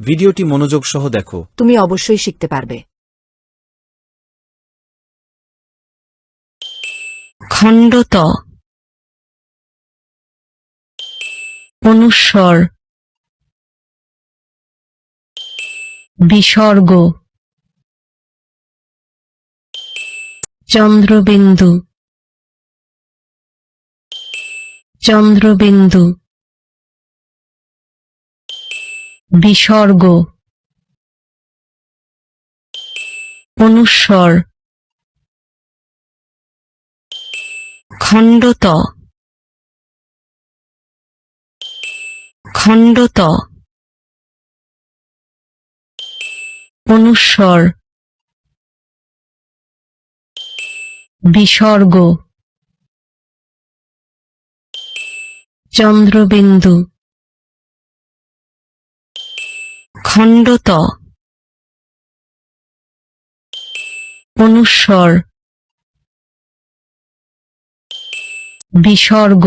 ভিডিওটি মনোযোগ সহ দেখো। তুমি অবশ্যই শিখতে পারবে। খণ্ডত, অনুস্বর, বিসর্গ, চন্দ্রবিন্দু, চন্দ্রবিন্দু, বিসর্গ, অনুস্বর, খণ্ডত, খণ্ডত, অনুস্বর, বিসর্গ, চন্দ্রবিন্দু, খণ্ডত, অনুস্বর, বিসর্গ,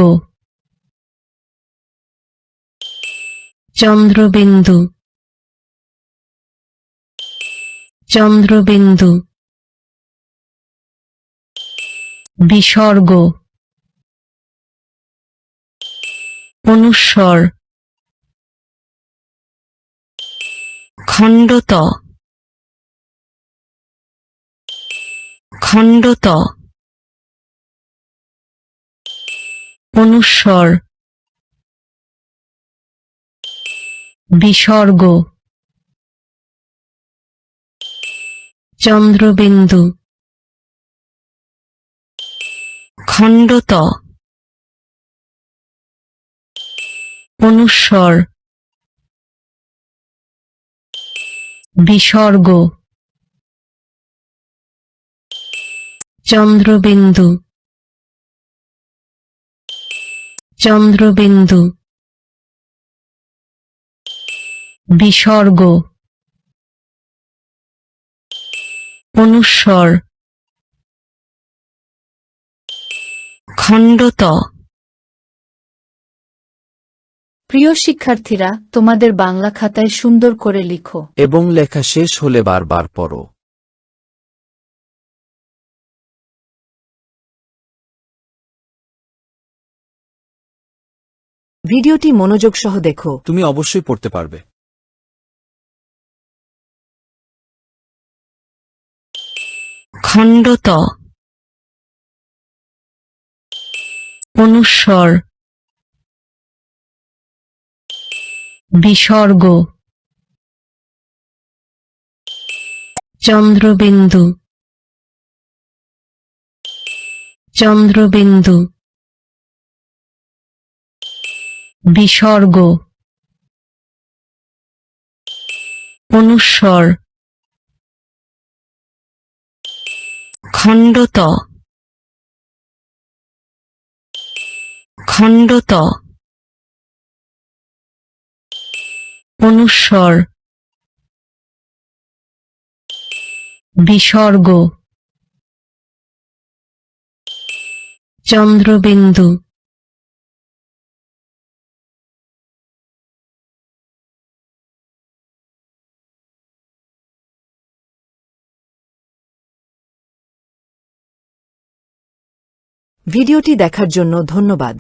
চন্দ্রবিন্দু, চন্দ্রবিন্দু, বিসর্গ, অনুস্বর, খণ্ডত, খণ্ডত, অনুস্বর, বিসর্গ, চন্দ্রবিন্দু, খণ্ডত, অনুস্বর, বিসর্গ, চন্দ্রবিন্দু, চন্দ্রবিন্দু, বিসর্গ, অনুস্বর, খণ্ডত। প্রিয় শিক্ষার্থীরা, তোমাদের বাংলা খাতায় সুন্দর করে লিখো। এবং লেখা শেষ হলে বারবার পড়ো। ভিডিওটি মনোযোগ সহ দেখো। তুমি অবশ্যই পড়তে পারবে। খণ্ডত, অনুস্বর, বিসর্গ, চন্দ্রবিন্দু, চন্দ্রবিন্দু, বিসর্গ, অনুস্বর, খণ্ডত, খণ্ডত, অনুস্বর, বিসর্গ, চন্দ্রবিন্দু। ভিডিওটি দেখার জন্য ধন্যবাদ।